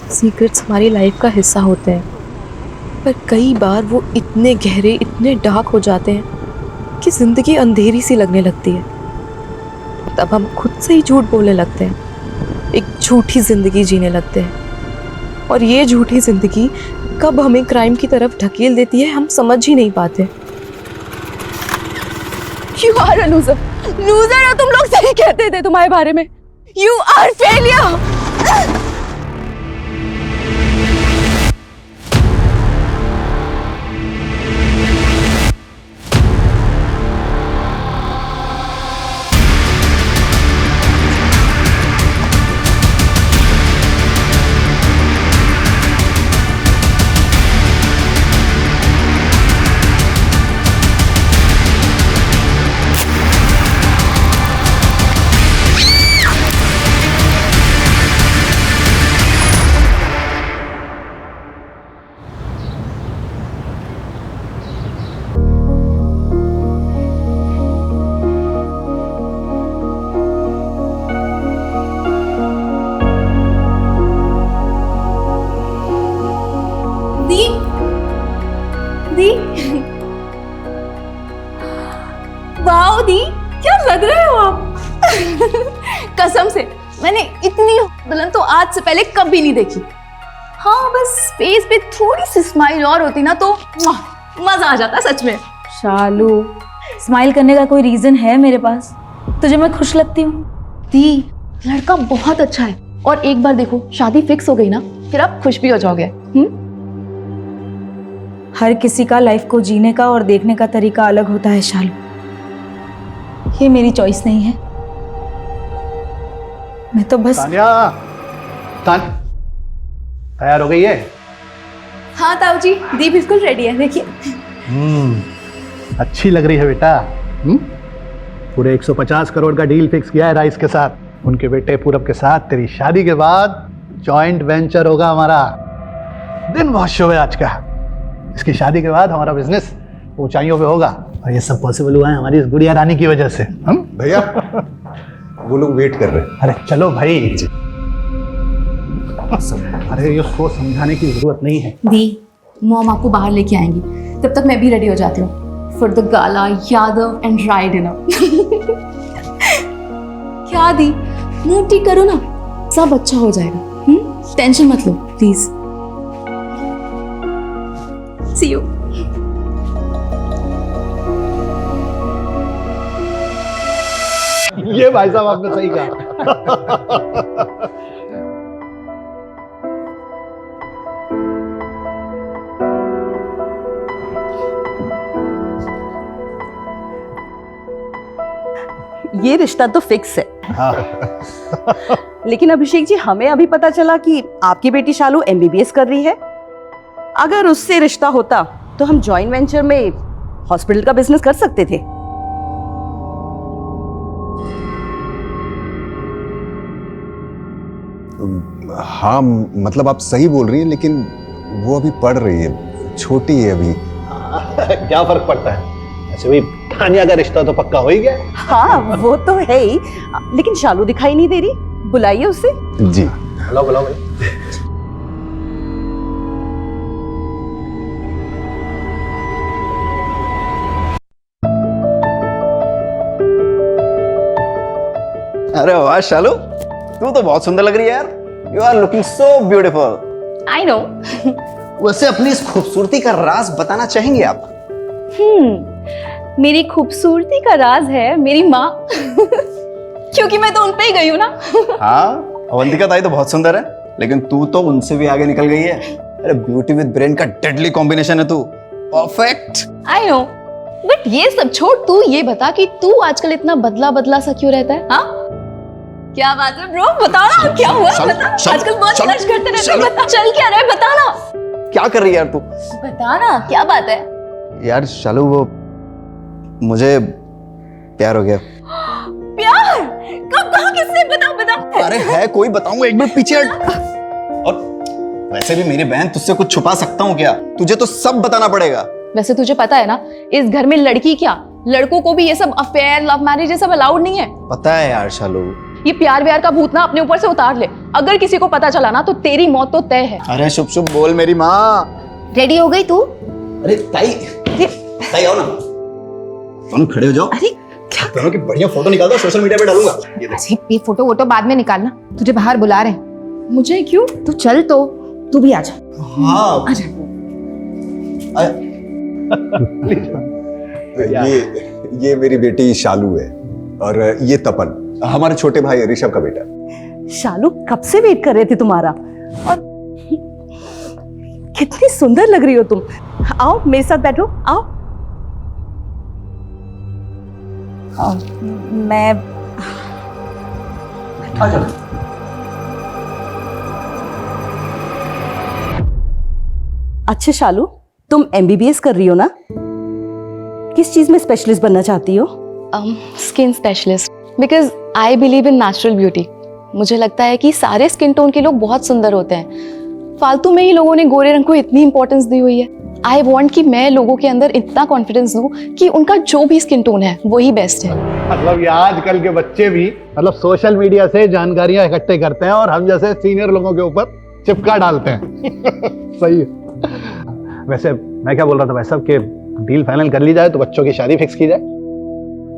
Secrets हमारी life का हिस्सा होते हैं, पर कई बार वो इतने गहरे, इतने डार्क हो जाते हैं कि जिंदगी अंधेरी सी लगने लगती है। तब हम खुद से ही झूठ बोलने लगते हैं, एक झूठी जिंदगी जीने लगते हैं, और ये झूठी जिंदगी कब हमें क्राइम की तरफ ढकेल देती है हम समझ ही नहीं पाते। You are a loser. Loser हो तुम लोग, सही कहते थे तुम्हारे बारे में। You are failure. दी वाओ दी, क्या लग रहे हो आप। कसम से मैंने इतनी दुल्हन तो आज से पहले कभी नहीं देखी। हाँ, बस फेस पे थोड़ी सी स्माइल और होती ना तो मजा आ जाता सच में। शालू, स्माइल करने का कोई रीजन है मेरे पास? तुझे मैं खुश लगती हूँ? दी, लड़का बहुत अच्छा है, और एक बार देखो शादी फिक्स हो गई ना, फिर आप खुश भी हो जाओगे। हर किसी का लाइफ को जीने का और देखने का तरीका अलग होता है शालू, ये मेरी चॉइस नहीं है। मैं तो बस तैयार हो गई है? हाँ ताऊ जी, दी बिल्कुल रेडी है, देखिए। अच्छी लग रही है बेटा। पूरे 150 करोड़ का डील फिक्स किया है राइस के साथ। उनके बेटे पूरब के साथ तेरी शादी के बाद जॉइंट वेंचर होगा हमारा। दिन बहुत शुभ है आज का। इसकी शादी के बाद हमारा बिजनेस ऊंचाइयों पे होगा, और ये सब पॉसिबल हुआ है हमारी इस गुड़िया रानी की वजह से। हम भैया वो लोग वेट कर रहे हैं। अरे चलो भाई। अरे ये उसको समझाने की जरूरत नहीं है। दी, मॉम आपको बाहर लेके आएंगी, तब तक मैं भी रेडी हो जाती हूँ for the gala Yadav and Rai dinner. क्या दी, मूड ठीक करो ना, सब अच्छा हो जाएगा। टेंशन मत लो प्लीज। C you. ये भाई साहब आपने सही कहा। ये रिश्ता तो फिक्स है। हाँ। लेकिन अभिषेक जी, हमें अभी पता चला कि आपकी बेटी शालू MBBS कर रही है। अगर उससे रिश्ता होता तो हम जॉइंट वेंचर में हॉस्पिटल का बिजनेस कर सकते थे। हाँ मतलब आप सही बोल रही हैं, लेकिन वो अभी पढ़ रही है, छोटी है अभी। क्या फर्क पड़ता है, ऐसे भी तानिया का रिश्ता तो पक्का हो ही गया। हाँ वो तो है ही, लेकिन शालू दिखाई नहीं दे रही, बुलाइए उसे। जी बुलाओ बुलाओ भाई। अरे वाह शालू, तू तो बहुत सुंदर लग रही है यार। You are looking so beautiful. I know. वैसे अपनी इस खूबसूरती का राज बताना चाहेंगे आप? मेरी खूबसूरती का राज है मेरी माँ। क्योंकि मैं तो उन पे ही गई हूँ ना। हाँ, अवंतिका ताई तो बहुत सुंदर है, लेकिन तू तो उनसे भी आगे निकल गई है। अरे ब्यूटी विद ब्रेन का डेडली कॉम्बिनेशन है तू। परफेक्ट। आई नो, बट ये सब छोड़, तू ये बता कि तू आजकल इतना बदला बदला सा क्यों रहता है? हाँ, क्या बात है ब्रो, बता ना क्या हुआ। बता, आजकल बहुत फ्लर्ट करते रहते हैं। बता, चल क्या रहा है, बता ना। क्या कर रही है यार तू? बता ना क्या बात है। यार शालू, वो मुझे प्यार हो गया। प्यार? कब, कहाँ, किससे? बता बता। अरे है कोई, बताऊंगा, एक मिनट पीछे हट। और वैसे भी मेरी बहन, तुझसे कुछ छुपा सकता हूँ क्या? तुझे तो सब बताना पड़ेगा। वैसे तुझे पता है ना, इस घर में लड़की क्या लड़कों को भी ये सब अफेयर लव मैरिज ये सब अलाउड नहीं है। पता है यार शालू। ये प्यार व्यार का भूत ना अपने ऊपर से उतार ले। अगर किसी को पता चला ना तो तेरी मौत तो तय है। अरे शुभ शुभ बोल मेरी माँ। रेडी हो गई तू? अरे ताई, ताई आओ ना, दोनों खड़े हो जाओ। अरे क्या दोनों की बढ़िया फोटो निकाल दो, सोशल मीडिया पे डालूंगा। ये देख। ये फोटो वोटो बाद में निकालना, तुझे बाहर बुला रहे हैं। मुझे क्यों? तू चल तो, तू भी आजा। हाँ ये मेरी बेटी शालू है और ये तपन हमारे छोटे भाई ऋषभ का बेटा। शालू कब से वेट कर रहे थे तुम्हारा, और कितनी सुंदर लग रही हो तुम। आओ मेरे साथ बैठो, आओ। मैं अच्छा शालू, तुम MBBS कर रही हो ना? किस चीज में स्पेशलिस्ट बनना चाहती हो? Skin specialist, because I believe in natural beauty. मुझे लगता है कि सारे स्किन टोन के लोग बहुत सुंदर होते हैं। फालतू में ही लोगों ने गोरे रंग को इतनी इंपॉर्टेंस दी हुई है। आई वॉन्ट कि मैं लोगों के अंदर इतना कॉन्फिडेंस दूं कि उनका जो भी स्किन टोन है वही बेस्ट है। मतलब ये आजकल के बच्चे भी मतलब सोशल मीडिया से जानकारियां इकट्ठे करते हैं और हम जैसे सीनियर लोगों के ऊपर चिपका डालते हैं। सही है। वैसे मैं क्या बोल रहा था भाई साहब कि डील फाइनल कर ली जाए तो बच्चों की शादी फिक्स की जाए।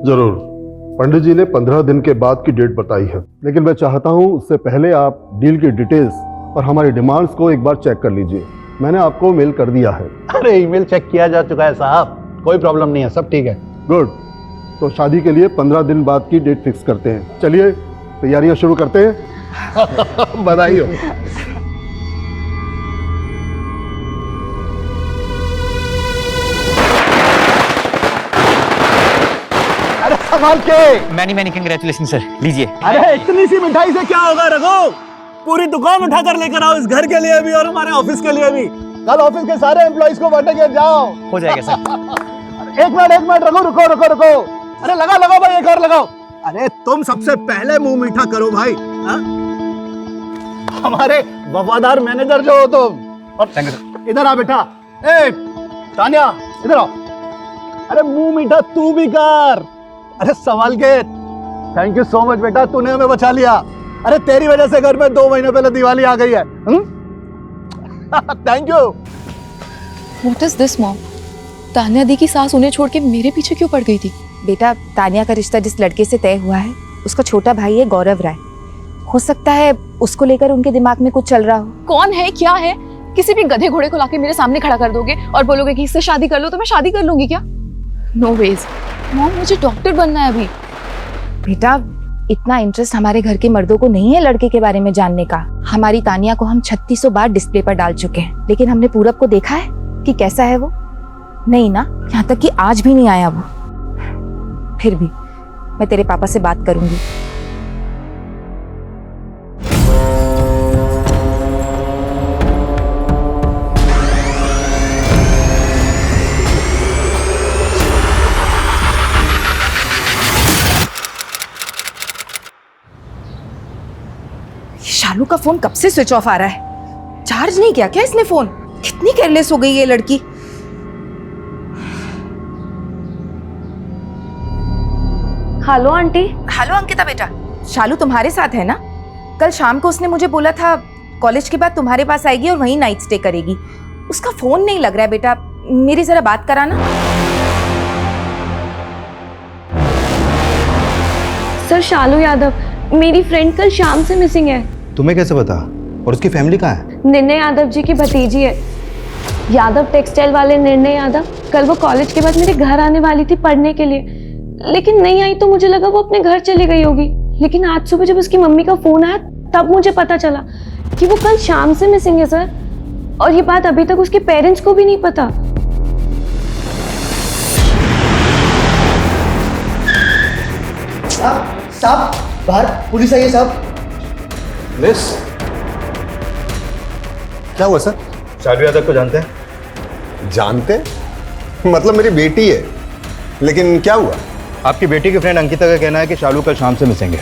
जरूर। पंडित जी ने 15 दिन के बाद की डेट बताई है, लेकिन मैं चाहता हूं उससे पहले आप डील की डिटेल्स और हमारी डिमांड्स को एक बार चेक कर लीजिए। मैंने आपको मेल कर दिया है। अरे ईमेल चेक किया जा चुका है साहब, कोई प्रॉब्लम नहीं है, सब ठीक है। गुड। तो शादी के लिए 15 दिन बाद की डेट फिक्स करते हैं। चलिए तैयारियां शुरू करते हैं। बधाई हो। अरे संभाल के। मैनी कंग्रेचुलेशन सर, लीजिए। अरे इतनी सी मिठाई से क्या होगा रघु, पूरी दुकान उठाकर लेकर आओ, इस घर के लिए भी और हमारे ऑफिस के लिए भी। कल ऑफिस के सारे एम्प्लॉइज को बांटेंगे, जाओ। हो जाएगा सर। एक मिनट रुको। अरे लगाओ भाई, एक और लगाओ। अरे तुम सबसे पहले मुंह मीठा करो भाई। हा? हमारे वफादार मैनेजर जो हो तुम। और इधर आ बेटा। ए तान्या इधर आओ। अरे मुंह मीठा तू भी कर। अरे संभाल के। थैंक यू सो मच बेटा, तूने हमें बचा लिया। अरे तेरी वजह से घर में 2 महीने पहले दिवाली आ गई है। Thank you. What is this mom? Tanya दी की सास उन्हें छोड़ के मेरे पीछे क्यों पड़ गई थी? बेटा, तान्या का रिश्ता जिस लड़के से तय हुआ है उसका छोटा भाई है गौरव राय। हो सकता है उसको लेकर उनके दिमाग में कुछ चल रहा हो। कौन है, क्या है? किसी भी गधे घोड़े को लाके मेरे सामने खड़ा कर दोगे और बोलोगे कि इससे शादी कर लो, तो मैं शादी कर लूंगी क्या? नो वेज मॉम, मुझे डॉक्टर बनना है अभी। बेटा, इतना इंटरेस्ट हमारे घर के मर्दों को नहीं है लड़के के बारे में जानने का। हमारी तानिया को हम 3600 बार डिस्प्ले पर डाल चुके हैं, लेकिन हमने पूरब को देखा है कि कैसा है वो? नहीं ना, यहाँ तक कि आज भी नहीं आया वो। फिर भी मैं तेरे पापा से बात करूंगी। शालू का फोन कब से स्विच ऑफ आ रहा है? चार्ज नहीं किया क्या इसने फोन? कितनी केयरलेस हो गई ये लड़की। Hello aunty. हेलो अंकिता बेटा, शालू तुम्हारे साथ है ना? कल शाम को उसने मुझे बोला था कॉलेज के बाद तुम्हारे पास आएगी और वहीं नाइट स्टे करेगी। उसका फोन नहीं लग रहा है बेटा, मेरी जरा बात कराना। सर, शालू यादव मेरी फ्रेंड कल शाम से मिसिंग है। तुम्हें कैसे पता? और उसकी फैमिली कहाँ है? निर्णय यादव जी की भतीजी है, यादव टेक्सटाइल वाले निर्णय यादव। कल वो कॉलेज के बाद मेरे घर आने वाली थी पढ़ने के लिए, लेकिन नहीं आई तो मुझे लगा वो अपने घर चली गई होगी। लेकिन आज सुबह जब उसकी मम्मी का फोन आया तब मुझे पता चला कि वो कल शाम से मिसिंग है सर, और ये बात अभी तक उसके पेरेंट्स को भी नहीं पता। साहब बाहर पुलिस आई है साहब। मिस, क्या हुआ सर? शालू यादव को जानते हैं? जानते? मतलब मेरी बेटी है, लेकिन क्या हुआ? आपकी बेटी की फ्रेंड अंकिता का कहना है कि शालू कल शाम से मिसिंग है।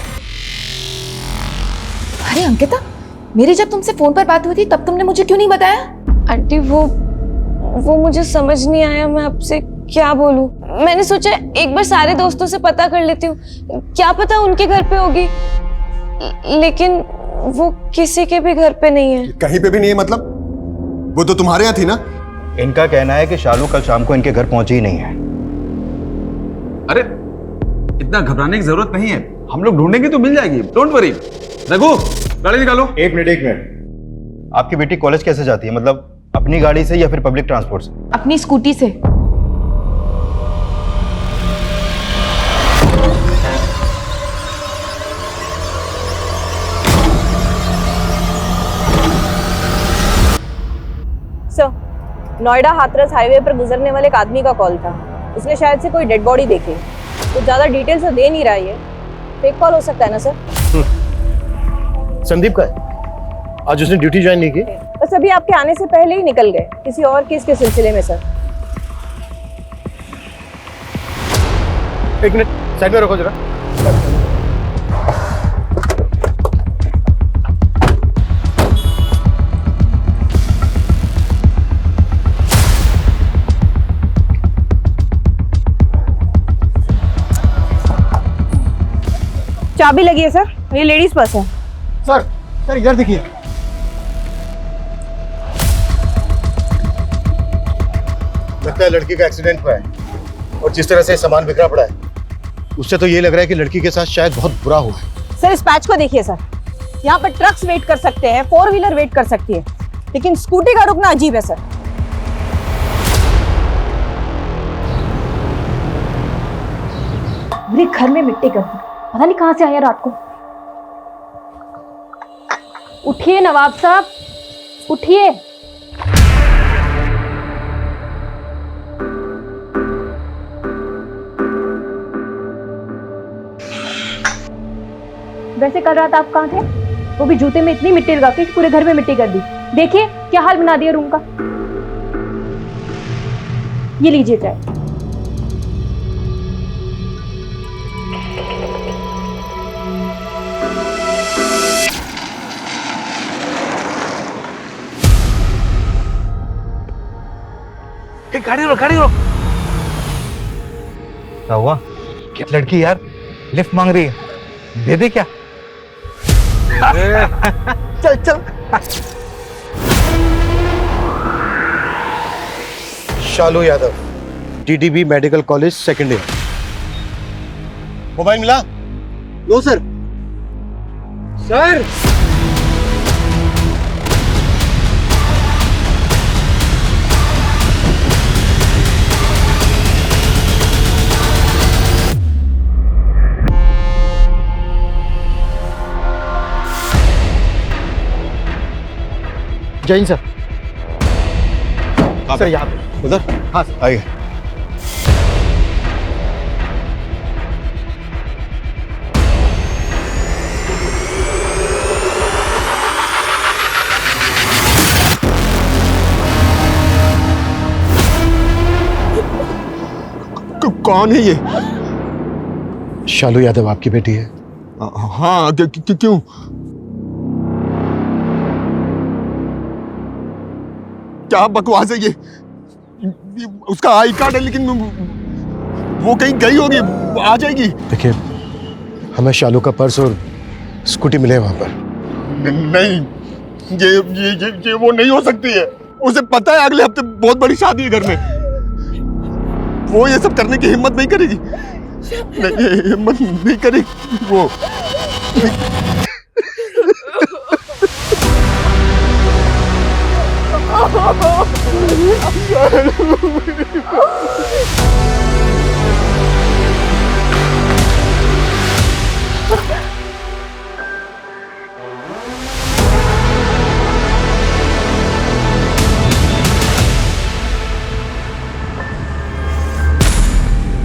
अरे अंकिता, मेरी जब तुमसे फोन पर बात हुई थी तब तुमने मुझे क्यों नहीं बताया? आंटी वो मुझे समझ नहीं आया मैं आपसे क्या बोलूं? मैंने सोचा एक बार सारे दोस्तों से पता कर लेती हूँ, क्या पता उनके घर पे होगी, लेकिन वो किसी के भी घर पे नहीं है। कहीं पे भी नहीं है मतलब? वो तो तुम्हारे यहाँ थी ना? इनका कहना है कि शालू कल शाम को इनके घर पहुंची ही नहीं है। अरे इतना घबराने की जरूरत नहीं है, हम लोग ढूंढेंगे तो मिल जाएगी, डोंट वरी। रघु गाड़ी निकालो। एक मिनट। आपकी बेटी कॉलेज कैसे जाती है? मतलब अपनी गाड़ी से या फिर पब्लिक ट्रांसपोर्ट से? अपनी स्कूटी से। सर, नोएडा हाथरस हाईवे पर गुजरने वाले एक आदमी का कॉल था। उसने शायद से कोई डेड बॉडी देखी। तो ज्यादा डिटेल्स तो दे नहीं रहा है, फेक कॉल हो सकता है ना सर? संदीप का है। आज उसने ड्यूटी ज्वाइन नहीं की। बस अभी आपके आने से पहले ही निकल गए, किसी और केस के सिलसिले में सर। एक मिनट साइड में रखो जरा। चाबी लगी है सर, ये लेडीज पर्स है। सर इधर देखिए। लगता है लड़की का एक्सीडेंट हुआ है और जिस तरह से सामान बिखरा पड़ा है उससे तो ये लग रहा है कि लड़की के साथ शायद बहुत बुरा हुआ है। सर इस पैच को देखिए सर, यहाँ पर ट्रक्स वेट कर सकते हैं, 4 व्हीलर वेट कर सकती है, लेकिन स्कूटी का रुकना अजीब है सर। मेरे घर में मिट्टी कर दी, पता नहीं कहाँ से आया रात को। उठिए नवाब साहब, उठिए। वैसे कल रात आप कहाँ थे? वो भी जूते में इतनी मिट्टी लगा के पूरे घर में मिट्टी कर दी। देखिए क्या हाल बना दिया रूम का। ये लीजिए चाय। गाड़ी रोक, गाड़ी रोक। क्या हुआ? क्या लड़की यार लिफ्ट मांग रही है, दे दे क्या? चल चल। Shalu Yadav, DDB medical college second year. Mobile मिला? लो sir. Sir Jain sir. Sir यहाँ पे उधर? हाँ सर। आइए। कौन है ये? शालू यादव आपकी बेटी है? हाँ, क्यों? क्या बकवास है ये? उसका आई कार्ड है लेकिन वो कहीं गई होगी, आ जाएगी। देखिए, हमें शालू का पर्स और स्कूटी मिले वहां पर। नहीं, ये वो नहीं हो सकती है। उसे पता है अगले हफ्ते बहुत बड़ी शादी है घर में। वो ये सब करने की हिम्मत नहीं करेगी। नहीं, हिम्मत नहीं करेगी वो।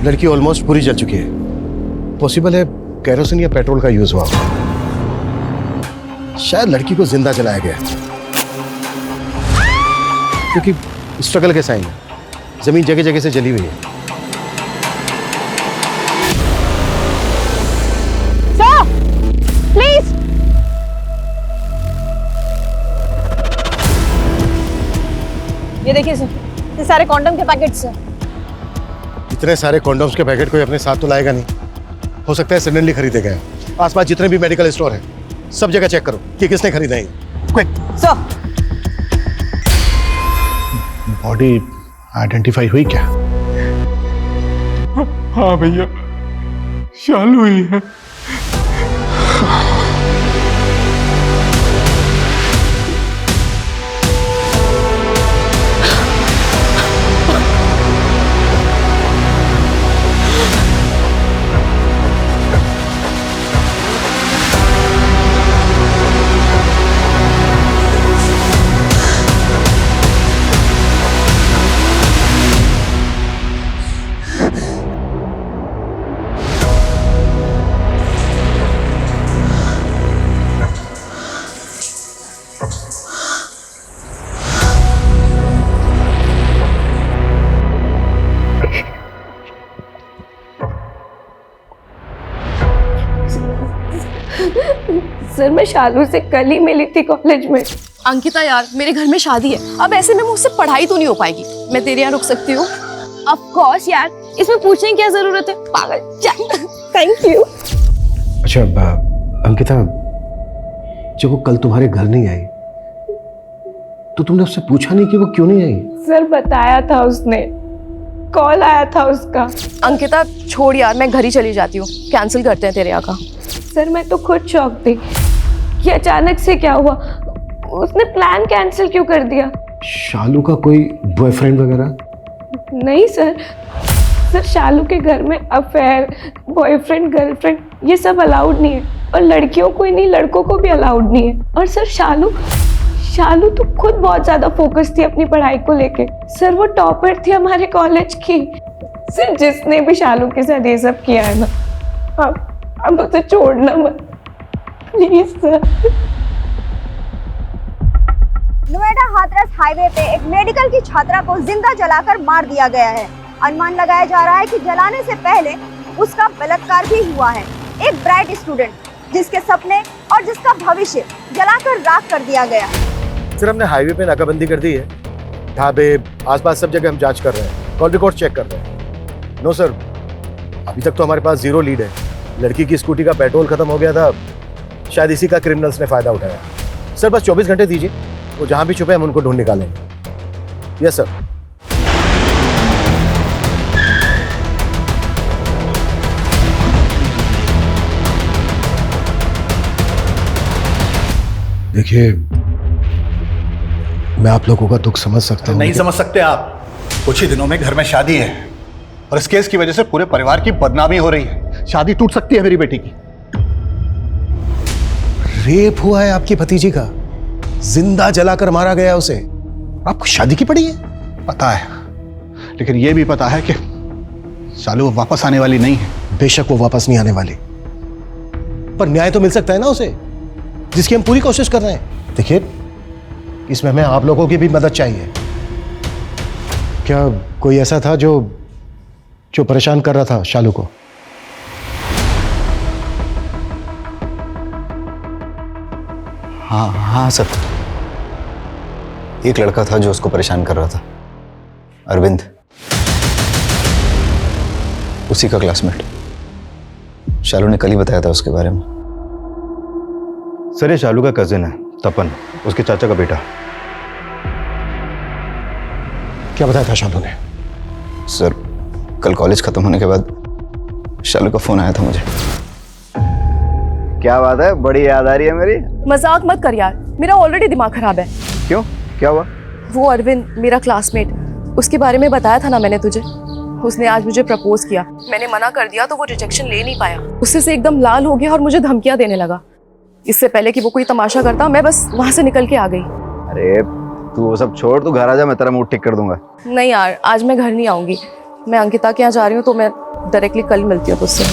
लड़की ऑलमोस्ट पूरी जल चुकी है। पॉसिबल है कैरोसिन या पेट्रोल का यूज हुआ। शायद लड़की को जिंदा जलाया गया, क्योंकि स्ट्रगल के साइन है। जमीन जगह जगह से जली हुई है। Sir please. ये देखिए सर, ये सारे कॉन्डम के पैकेट्स हैं। इतने सारे कॉन्डोम्स के पैकेट कोई अपने साथ तो लाएगा नहीं। हो सकता है सडनली खरीदे गए। आसपास जितने भी मेडिकल स्टोर हैं सब जगह चेक करो कि किसने खरीदे हैं। क्विक। सर, बॉडी आइडेंटिफाई हुई क्या? हाँ भैया, शालू ही है। सर मैं शालू से कल ही मिली थी कॉलेज में। अंकिता यार, मेरे घर में शादी है, अब ऐसे में मुझसे पढ़ाई तो नहीं हो पाएगी। मैं तेरे यहाँ रुक सकती हूँ? ऑफ कोर्स यार, इसमें पूछने की क्या जरूरत है, पागल। Thank you. अच्छा अंकिता, जब वो कल तुम्हारे घर नहीं आई तो तुमने उससे पूछा नहीं कि वो क्यों नहीं आई? सर बताया था उसने, कॉल आया था उसका। अंकिता छोड़ यार, मैं घर ही चली जाती हूँ, कैंसिल करते हैं तेरे यहाँ का। सर मैं तो खुद शॉक थी कि अचानक से क्या हुआ, उसने प्लान कैंसिल क्यों कर दिया। शालू का कोई बॉयफ्रेंड वगैरह? नहीं सर, सर शालू के घर में अफेयर, बॉयफ्रेंड, गर्लफ्रेंड ये सब अलाउड नहीं है, और लड़कियों को ही नहीं लड़कों को भी अलाउड नहीं है। और सर शालू तो खुद बहुत ज्यादा फोकस थी अपनी पढ़ाई को लेके। सर वो टॉपर थी हमारे कॉलेज की। सर जिसने भी शालू के साथ ये सब किया है ना, अब उसे छोड़ना मत please sir. Noida Hathras highway पे एक मेडिकल की छात्रा को जिंदा जलाकर मार दिया गया है। अनुमान लगाया जा रहा है कि जलाने से पहले उसका बलात्कार भी हुआ है। एक ब्राइट स्टूडेंट जिसके सपने और जिसका भविष्य जलाकर राख कर दिया गया। सर हमने हाईवे पे नाकाबंदी कर दी है, ढाबे आसपास सब जगह हम जांच कर रहे हैं, कॉल रिकॉर्ड चेक कर रहे हैं। नो सर, अभी तक तो हमारे पास 0 लीड है। लड़की की स्कूटी का पेट्रोल खत्म हो गया था, शायद इसी का क्रिमिनल्स ने फायदा उठाया। सर बस 24 घंटे दीजिए, वो जहां भी छुपे हम उनको ढूंढ निकालेंगे। Yes sir. देखिए, मैं आप लोगों का दुख समझ सकता हूँ। नहीं समझ सकते आप। कुछ ही दिनों में घर में शादी है और इस केस की वजह से पूरे परिवार की बदनामी हो रही है। शादी टूट सकती है मेरी बेटी की। रेप हुआ है आपकी भतीजी का, जिंदा जलाकर मारा गया उसे। आपको शादी की पड़ी है? पता है, लेकिन यह भी पता है कि सालू वापस आने वाली नहीं है। बेशक वो वापस नहीं आने वाली, पर न्याय तो मिल सकता है ना उसे, जिसकी हम पूरी कोशिश कर रहे हैं। देखिए, इसमें हमें आप लोगों की भी मदद चाहिए। क्या कोई ऐसा था जो परेशान कर रहा था शालू को? हाँ सर, एक लड़का था जो उसको परेशान कर रहा था, अरविंद, उसी का क्लासमेट। शालू ने कल ही बताया था उसके बारे में। सर ये शालू का कजिन है, तपन, उसके चाचा का बेटा। क्या बताया था शालू ने? सर कल कॉलेज खत्म होने के बाद शालू का फोन आया था मुझे। क्या बात है, बड़ी याद आ रही है मेरी। मजाक मत कर यार, मेरा ऑलरेडी दिमाग खराब है। क्यों, क्या हुआ? वो अरविंद, मेरा क्लासमेट, उसके बारे में बताया था ना मैंने तुझे। उसने आज मुझे प्रपोज किया, मैंने मना कर दिया तो वो रिजेक्शन ले नहीं पाया। उससे से एकदम लाल हो गया और मुझे धमकियां देने लगा। इससे पहले कि वो कोई तमाशा करता, मैं बस वहां से निकल के आ गई। अरे तू वो सब छोड़, तू घर आ जा, मैं तेरा मूड ठीक कर दूंगा। नहीं यार, आज मैं घर नहीं आऊंगी, मैं अंकिता के यहाँ जा रही हूँ, तो मैं डायरेक्टली कल मिलती हूँ तुझसे।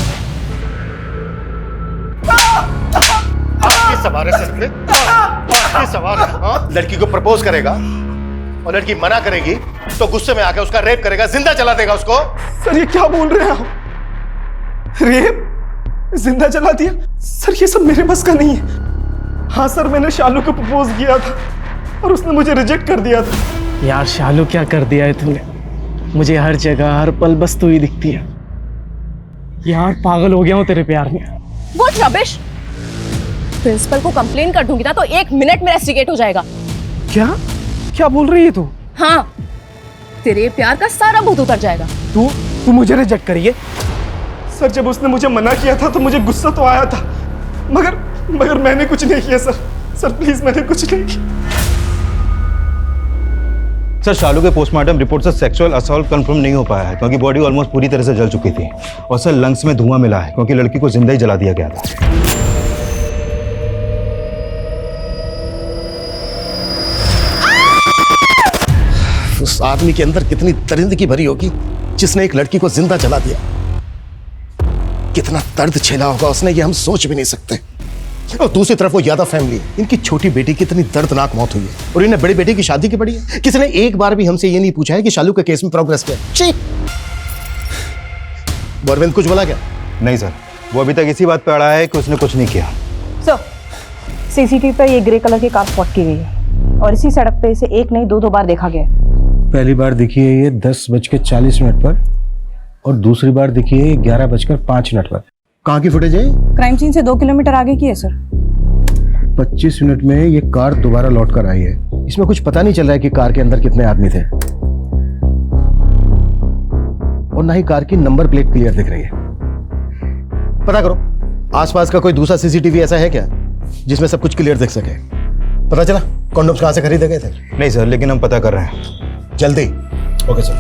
लड़की को प्रपोज करेगा और लड़की मना करेगी तो गुस्से में आकर उसका रेप करेगा, जिंदा जला देगा उसको। सर ये क्या बोल रहे हैं आप? रेप? जिंदा जला दिया? सर ये सब मेरे बस का नहीं है। हाँ सर, मैंने शालू को प्रपोज किया था और उसने मुझे रिजेक्ट कर दिया था। यार शालू क्या कर दिया है तूने? मुझे हर जगह हर पल बस तू ही दिखती है। यार पागल हो गया हूँ तेरे प्यार में। वो रबिश, प्रिंसिपल को कंप्लेन कर दूंगी ना तो 1 मिनट में रेस्टिकेट हो जाएगा। क्या क्या बोल रही है तू? हाँ, तेरे प्यार का सारा भूत उतर जाएगा। तू मुझे रिजेक्ट करिए। सर जब उसने मुझे मना किया था तो मुझे गुस्सा तो आया था, मगर मैंने कुछ नहीं किया सर। सर प्लीज मैंने कुछ नहीं किया। सर शालू के पोस्टमार्टम रिपोर्ट से सेक्सुअल असॉल्ट कंफर्म नहीं हो पाया है क्योंकि बॉडी ऑलमोस्ट पूरी तरह से जल चुकी थी। और सर लंग्स में धुआं मिला है क्योंकि लड़की को जिंदा ही जला दिया गया था। उस आदमी के अंदर कितनी दरिंदगी भरी होगी जिसने एक लड़की को जिंदा जला दिया। कितना दर्द झेला होगा उसने, ये हम सोच भी नहीं सकते। और दूसरी तरफ वो यादव फैमिली, इनकी छोटी बेटी की इतनी दर्दनाक मौत हुई है और इन्हें बड़ी बेटी की शादी की पड़ी है। किसी ने एक बार भी हमसे ये नहीं पूछा है कि शालू के केस में प्रोग्रेस क्या है। अरविंद कुछ बोला क्या? नहीं सर, वो अभी तक इसी बात पे अड़ा है कि उसने कुछ नहीं किया। सर सीसीटीवी पर ये ग्रे कलर की कार स्पॉट की गई है और इसी सड़क पे इसे एक नहीं दो बार देखा गया है। पहली बार दिखी है ये 10:40 पर और दूसरी बार दिखी है 11:05 पर। कहाँ की फुटेज है? क्राइम सीन से 2 किलोमीटर आगे की है सर। 25 मिनट में ये कार दोबारा लौट कर आई है। इसमें कुछ पता नहीं चल रहा है कि कार के अंदर कितने आदमी थे और ना ही कार की नंबर प्लेट क्लियर दिख रही है। पता करो आसपास का कोई दूसरा सीसीटीवी ऐसा है क्या जिसमें सब कुछ क्लियर दिख सके। पता चला कॉन्डोम्स कहाँ से खरीदे गए थे? नहीं सर, लेकिन हम पता कर रहे हैं जल्दी। Okay sir.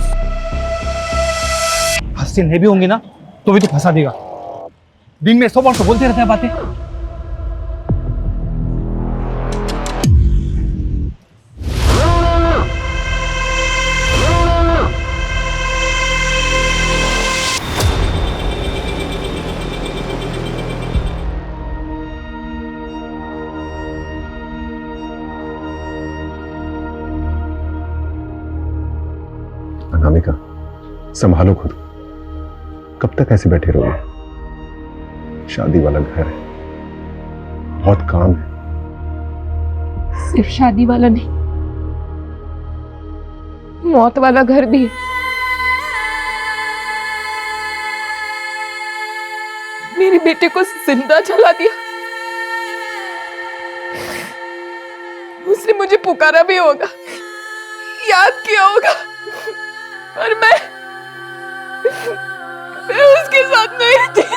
हंसी नहीं भी होंगी ना तो भी तो फंसा देगा। दिन में 100 बार तो बोलते रहते हैं बातें। अनामिका, संभालो खुद। कब तक ऐसे बैठे रहोगे? शादी वाला घर है, बहुत काम है। सिर्फ शादी वाला नहीं, मौत वाला घर भी है। मेरी बेटे को जिंदा जला दिया। उसने मुझे पुकारा भी होगा, याद किया होगा, और मैं उसके साथ नहीं थी।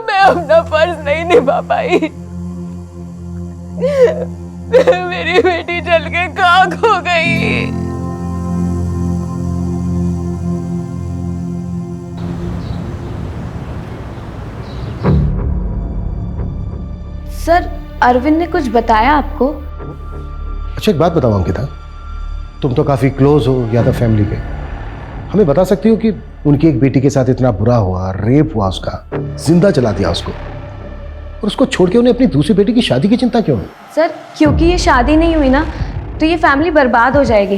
मैं अपना फर्ज नहीं निभा पाई। मेरी बेटी जल के खाक हो गई। सर अरविंद ने कुछ बताया आपको? अच्छा एक बात बताओ अंकिता, तुम तो काफी क्लोज हो यादव फैमिली के, हमें बता सकती हो कि उनकी एक बेटी के साथ इतना बुरा हुआ, रेप हुआ, उसका जिंदा जला दिया उसको, और उसको छोड़ के उन्हें अपनी दूसरी बेटी की शादी की चिंता क्यों है? सर क्योंकि ये शादी नहीं हुई ना तो ये फैमिली बर्बाद हो जाएगी।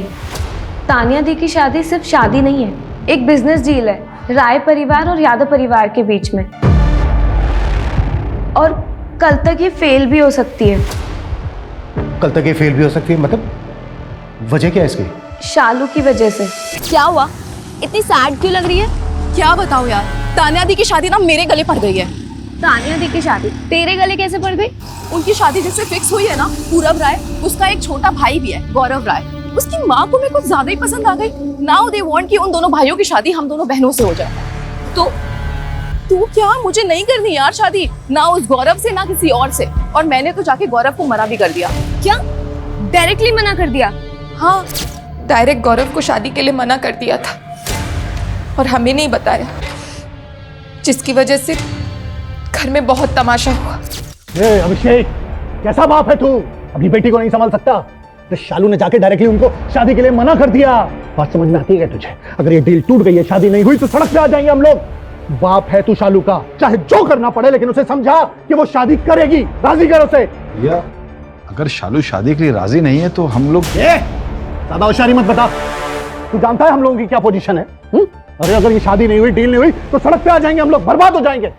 तानिया दी की शादी सिर्फ शादी नहीं है, एक बिजनेस डील है राय परिवार और यादव परिवार के बीच में, और कल तक ये फेल भी हो सकती है। कल तक ये फेल भी हो सकती है? मतलब वजह क्या है इसकी? शालू की वजह से। क्या हुआ? इतनी सैड क्यों लग रही है? क्या बताऊं यार, तानिया दी की शादी ना मेरे गले पड़ गई है। तानिया दी की शादी तेरे गले कैसे पड़ गई? उनकी शादी जिससे फिक्स हुई है ना, पूरब राय, उसका एक छोटा भाई भी है, गौरव राय। उसकी माँ को मेरे को ज्यादा ही पसंद आ गई। नाउ दे वांट कि उन दोनों भाइयों की शादी हम दोनों बहनों से हो जाए। तो तू क्या, मुझे नहीं करनी यार शादी, ना उस गौरव से ना किसी और से। और मैंने तो जाके गौरव को मना भी कर दिया। क्या डायरेक्टली मना कर दिया? हाँ, डायरेक्ट गौरव को शादी के लिए मना कर दिया था और हमें नहीं बताया, जिसकी वजह से घर में बहुत तमाशा हुआ। अभिषेक, कैसा बाप है तू? अपनी बेटी को नहीं संभाल सकता? तो शालू ने जाके डायरेक्टली उनको शादी के लिए मना कर दिया। बात समझ में आती है तुझे? अगर ये डील टूट गई है, शादी नहीं हुई, तो सड़क पे आ जाएंगे हम लोग। बाप है तू शालू का, चाहे जो करना पड़े, लेकिन उसे समझा कि वो शादी करेगी। राजी कर उसे। भैया अगर शालू शादी के लिए राजी नहीं है तो हम लोग ज्यादा होशियारी मत बता। तू जानता है हम लोगों की क्या पोजीशन है? अरे अगर ये शादी नहीं हुई, डील नहीं हुई, तो सड़क पे आ जाएंगे हम लोग, बर्बाद हो जाएंगे।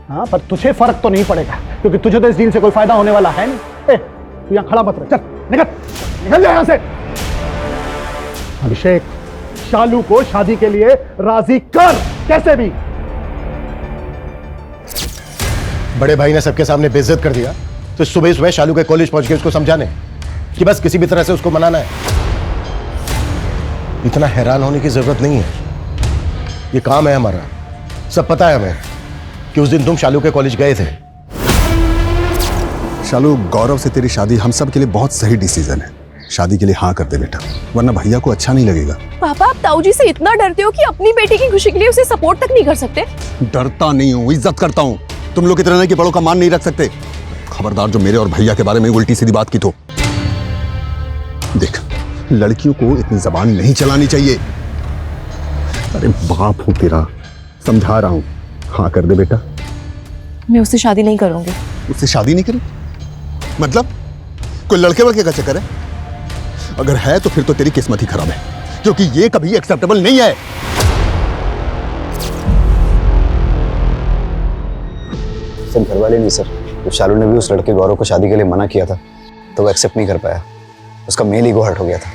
हाँ, पर तुझे फर्क तो नहीं पड़ेगा क्योंकि तुझे तो इस डील से कोई फायदा होने वाला है नहीं। तू यहाँ खड़ा मत रह, चल निकल, निकल जा यहाँ से। अभिषेक, शालू को शादी के लिए राजी कर, कैसे भी। बड़े भाई ने सबके सामने बेइज्जत कर दिया, तो सुबह सुबह शालू के कॉलेज पहुंच के उसको समझाने कि बस किसी भी तरह से उसको मनाना है। इतना हैरान होने की जरूरत नहीं है, ये काम है हमारा। सब पता है हमें कि उस दिन तुम शालू के कॉलेज गए थे। शालू, गौरव से तेरी शादी हम सब के लिए बहुत सही डिसीजन है। शादी के लिए हाँ कर दे बेटा, वरना भैया को अच्छा नहीं लगेगा। पापा, आप ताऊ जी से इतना डरते हो कि अपनी बेटी की खुशी के लिए उसे सपोर्ट तक नहीं कर सकते? डरता नहीं हूँ, इज्जत करता हूँ। तुम लोग इतने कि बड़ों का मान नहीं रख सकते। खबरदार जो मेरे और भैया के बारे में उल्टी सीधी बात की तो। देख, लड़कियों को इतनी जबान नहीं चलानी चाहिए। अरे बाप हूं तेरा, समझा रहा हूं। हाँ कर दे बेटा। मैं उससे शादी नहीं करूंगी। उससे शादी नहीं करी? मतलब कोई लड़के वड़के का चक्कर है? अगर है तो फिर तो तेरी किस्मत ही खराब है, क्योंकि ये कभी एक्सेप्टेबल नहीं है। सर घर वाले नहीं सर, जब शालू ने भी उस लड़के गौरव को शादी के लिए मना किया था तो वो एक्सेप्ट नहीं कर पाया। उसका मेल ईगो हर्ट हो गया था।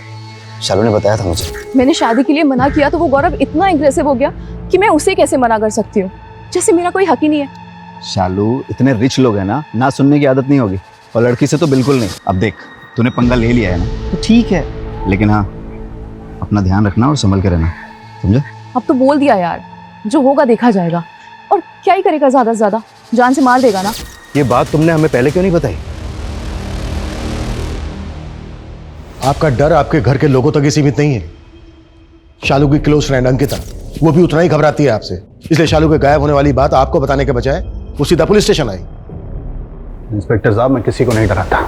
शालू ने बताया था मुझे। मैंने शादी के लिए मना किया तो वो गौरव इतना एग्रेसिव हो गया कि मैं उसे कैसे मना कर सकती हूँ, जैसे मेरा कोई हक ही नहीं है। शालू, इतने रिच लोग हैं ना सुनने की आदत नहीं होगी, और लड़की से तो बिल्कुल नहीं। अब देख, तूने पंगा ले लिया है ना, तो ठीक है, लेकिन हाँ अपना ध्यान रखना और संभल के रहना, समझा? अब तो बोल दिया यार, जो होगा देखा जाएगा। और क्या ही करेगा, ज्यादा से ज्यादा जान से मार देगा ना। ये बात तुमने हमें पहले क्यों नहीं बताई? आपका डर आपके घर के लोगों तक ही सीमित नहीं है। शालू की क्लोज फ्रेंड अंकिता, वो भी उतना ही घबराती है आपसे, इसलिए शालू के गायब होने वाली बात आपको बताने के बजाय वो सीधा पुलिस स्टेशन आई। इंस्पेक्टर साहब, मैं किसी को नहीं डराता,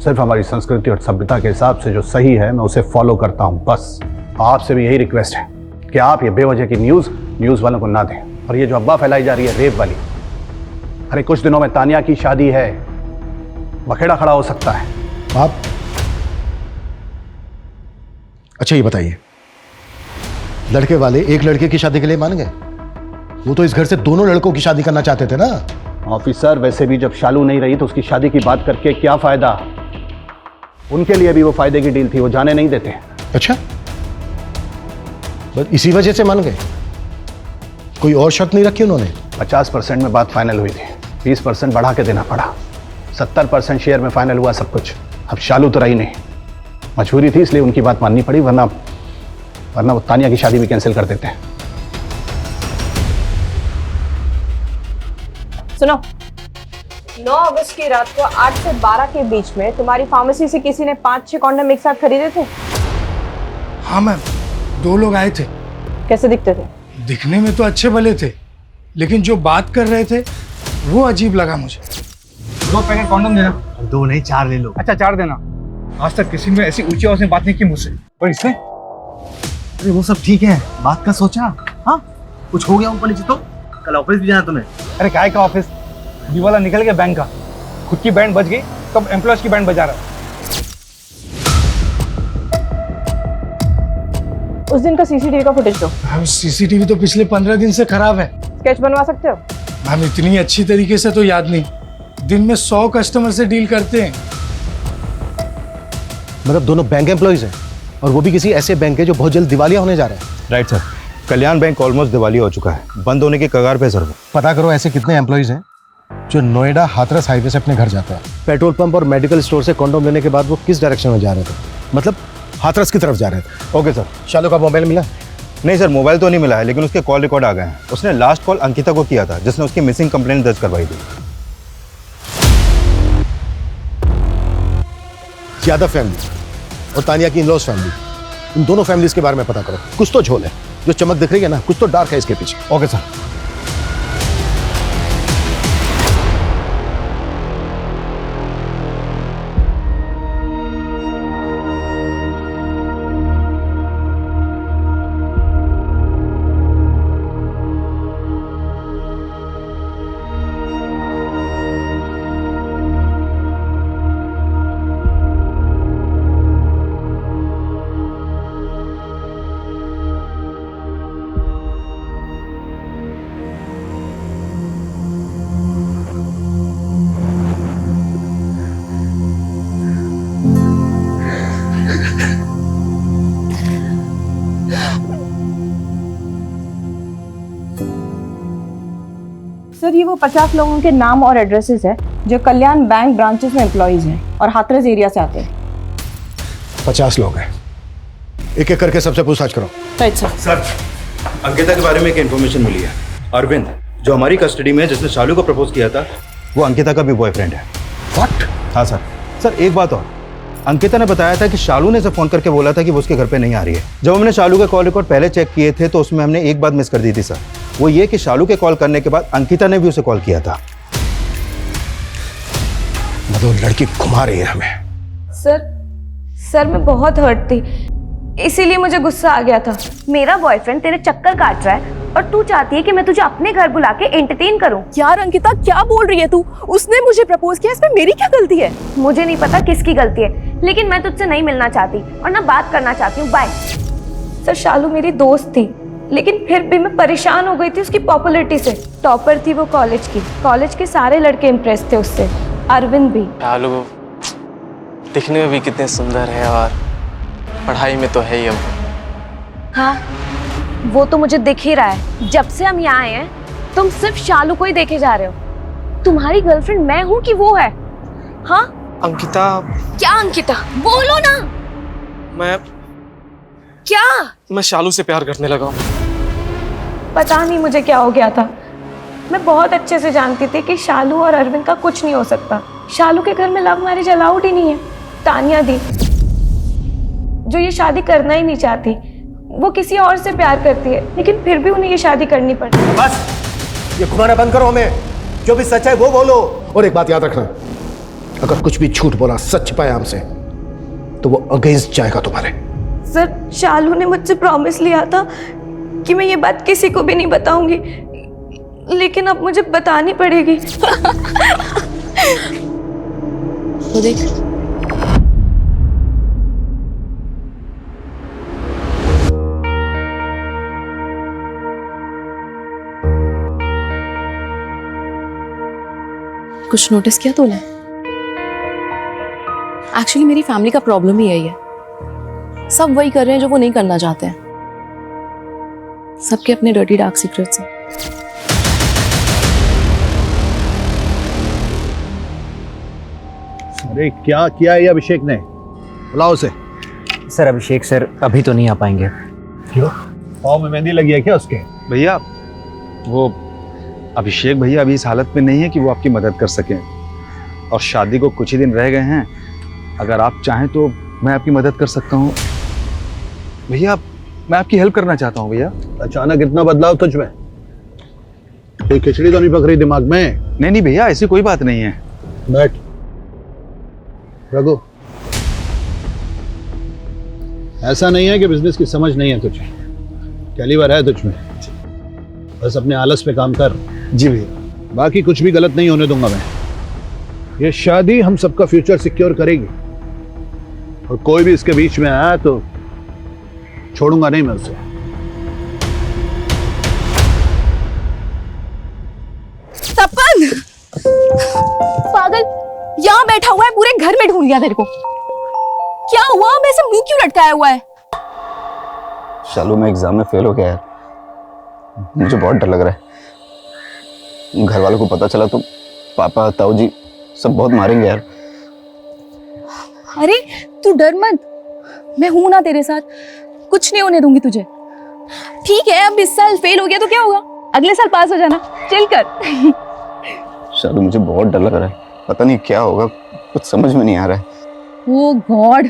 सिर्फ हमारी संस्कृति और सभ्यता के हिसाब से जो सही है मैं उसे फॉलो करता हूं, बस। आपसे भी यही रिक्वेस्ट है कि आप ये बेवजह की न्यूज़ वालों को ना दें। और ये जो अफवाह फैलाई जा रही है रेप वाली, अरे कुछ दिनों में तानिया की शादी है, बखेड़ा खड़ा हो सकता है। आप अच्छा ये बताइए, लड़के वाले एक लड़के की शादी के लिए मान गए? वो तो इस घर से दोनों लड़कों की शादी करना चाहते थे ना। ऑफिसर, वैसे भी जब शालू नहीं रही तो उसकी शादी की बात करके क्या फायदा? उनके लिए भी वो फायदे की डील थी, वो जाने नहीं देते। अच्छा, बस इसी वजह से मान गए? कोई और शर्त नहीं रखी उन्होंने? 50% में बात फाइनल हुई थी, 20% बढ़ा के देना पड़ा, 70% शेयर में फाइनल हुआ सब कुछ। अब शालू तो रही नहीं, मजबूरी थी इसलिए उनकी बात माननी पड़ी, वरना वो तानिया की शादी भी कैंसिल कर देते हैं। सुनो, 9 अगस्त की रात को 8 से 12 के बीच में तुम्हारी फार्मेसी से किसी ने 5-6 कॉन्डम एक साथ खरीदे थे? हाँ मैम, 2 लोग आए थे। कैसे दिखते थे? दिखने में तो अच्छे भले थे, लेकिन जो बात कर रहे थे वो अजीब लगा मुझे। 2 पैकेट कॉन्डम देना। 2 नहीं 4 ले लो। अच्छा 4 देना। आज तक किसी ने ऐसी ऊंची आवाज में बात नहीं की मुझसे, और इसने? अरे वो सब ठीक है, बात का सोचा। हाँ, कुछ हो गया ऊपर नीचे तो? कल ऑफिस भी जाना तुम्हें? अरे काय का ऑफिस, ये वाला निकल गया बैंक का, खुद की बैंड बज गई तो एम्प्लॉयज की बैंड बजा रहा है। उस दिन का सीसीटीवी का फुटेज दो। मैम, सीसीटीवी तो पिछले 15 दिन से खराब है। स्केच बनवा सकते हो? मैम, इतनी अच्छी तरीके से तो याद नहीं, दिन में 100 कस्टमर से डील करते हैं। मतलब दोनों बैंक एम्प्लॉइज हैं, और वो भी किसी ऐसे बैंक है जो बहुत जल्द दिवालिया होने जा रहा है। राइट सर, कल्याण बैंक ऑलमोस्ट दिवालिया हो चुका है, बंद होने के कगार पे सर। पता करो ऐसे कितने एम्प्लॉइज हैं जो नोएडा हाथरस हाईवे से अपने घर जाते हैं। पेट्रोल पंप और मेडिकल स्टोर से कॉन्डोम लेने के बाद वो किस डायरेक्शन में जा रहे थे? मतलब हाथरस की तरफ जा रहे थे। Okay sir. शालू का मोबाइल मिला? नहीं सर, मोबाइल तो नहीं मिला है, लेकिन उसके कॉल रिकॉर्ड आ गए हैं। उसने लास्ट कॉल अंकिता को किया था, जिसने उसकी मिसिंग कंप्लेंट दर्ज करवाई थी। यादव फैमिली और तानिया की इन-लॉज फैमिली, इन दोनों फैमिलीज के बारे में पता करो। कुछ तो झोल है, जो चमक दिख रही है ना, कुछ तो डार्क है इसके पीछे। Okay sir. सर ये वो 50 लोगों के नाम और एड्रेसेस है जो कल्याण बैंक ब्रांचेस में एम्प्लॉइज हैं और हाथरस एरिया से आते हैं। 50 लोग हैं, एक एक करके सबसे पूछताछ करो। Right sir. सर अंकिता के बारे में एक इन्फॉर्मेशन मिली है। अरविंद जो हमारी कस्टडी में है, जिसने शालू को प्रपोज किया था, वो अंकिता का भी बॉयफ्रेंड है। व्हाट? हाँ सर। सर एक बात और, अंकिता ने बताया था कि शालू ने इसे फोन करके बोला था कि वो उसके घर पे नहीं आ रही है। जब हमने शालू के कॉल रिकॉर्ड पहले चेक किए थे तो उसमें हमने एक बात मिस कर दी थी सर, वो ये कि शालू के कॉल करने के बाद अंकिता ने भी उसे कॉल किया था। मधु लड़की घुमा रही है हमें। सर मैं बहुत हर्ट थी, इसीलिए मुझे गुस्सा आ गया था। मेरा बॉयफ्रेंड तेरे चक्कर काट रहा है और तू चाहती है कि मैं तुझे अपने घर बुला के एंटरटेन करूं। यार अंकिता क्या बोल रही है तू? उसने मुझे प्रपोज किया, इसमें मेरी क्या गलती है? मुझे नहीं पता किसकी गलती है, लेकिन मैं तुझसे नहीं मिलना चाहती और ना बात करना चाहती हूँ। बाय। सर शालू मेरी दोस्त थी, लेकिन फिर भी मैं परेशान हो गई थी उसकी पॉपुलैरिटी से। टॉपर थी वो कॉलेज की, कॉलेज के सारे लड़के इम्प्रेस थे उससे, अरविंद भी। शालू दिखने में भी कितने सुंदर है और पढ़ाई में तो है ही। अब हाँ वो तो मुझे दिख ही रहा है। जब से हम यहाँ आए हैं तुम सिर्फ शालू को ही देखे जा रहे हो। तुम्हारी गर्लफ्रेंड मैं हूँ कि वो है? हाँ अंकिता। क्या अंकिता? बोलो ना। मैं शालू से प्यार करने लगा हूँ। पता नहीं मुझे क्या हो गया था। मैं बहुत अच्छे से जानती थी कि शालू और अरविंद का कुछ नहीं हो सकता। शालू के घर में लव मैरिज अलाउड ही नहीं है। तानिया दी जो ये शादी करना ही नहीं चाहती, वो किसी और से प्यार करती है, लेकिन फिर भी उन्हें ये शादी करनी पड़ती है। बस ये घुमाना बंद करो हमें, जो भी सच है वो बोलो। और एक बात याद रखना, अगर कुछ भी झूठ बोला, सच पाया हमसे, तो वो अगेंस्ट जाएगा तुम्हारे। सर शालू ने मुझसे प्रॉमिस लिया था कि मैं ये बात किसी को भी नहीं बताऊंगी, लेकिन अब मुझे बतानी पड़ेगी। तो देख कुछ नोटिस किया तूने? एक्चुअली मेरी फैमिली का प्रॉब्लम ही यही है, सब वही कर रहे हैं जो वो नहीं करना चाहते हैं। सबके अपने डर्टी डार्क सीक्रेट्स हैं। अरे क्या किया है ये अभिषेक ने? बुलाओ उसे। सर अभिषेक सर अभी तो नहीं आ पाएंगे। क्यों? पाँव में मेहंदी लगी है क्या उसके? भैया वो अभिषेक भैया अभी इस हालत में नहीं है कि वो आपकी मदद कर सकें, और शादी को कुछ ही दिन रह गए हैं। अगर आप चाहें तो मैं आपकी मदद कर सकता हूँ भैया। मैं आपकी हेल्प करना चाहता हूँ भैया। अचानक इतना बदलाव तुझ में? कोई खिचड़ी तो नहीं पक रही दिमाग में? नहीं भैया ऐसी कोई बात नहीं है। बैठ रघु। ऐसा नहीं है कि बिजनेस की समझ नहीं है तुझे, कैलिबर है तुझ में। बस अपने आलस पे काम कर। जी भैया। बाकी कुछ भी गलत नहीं होने दूंगा मैं। ये शादी हम सबका फ्यूचर सिक्योर करेगी, और कोई भी इसके बीच में आया तो छोड़ूंगा नहीं मैं उसे। तपन पागल, यहाँ बैठा हुआ है, पूरे घर में ढूंढ लिया तेरे को। क्या हुआ? वैसे मुंह क्यों लटकाया हुआ है? शालू मैं एग्जाम में फेल हो गया यार, मुझे बहुत डर लग रहा है। घर वालों को पता चला तो पापा ताऊ जी सब बहुत मारेंगे यार। अरे तू डर मत, मैं हूं ना तेरे साथ, कुछ नहीं होने दूंगी तुझे। ठीक है अब इस साल फेल हो गया तो क्या होगा, अगले साल पास हो जाना। चिल कर। शालू मुझे बहुत डर लग रहा है, पता नहीं क्या होगा, कुछ समझ में नहीं आ रहा है। ओ गॉड,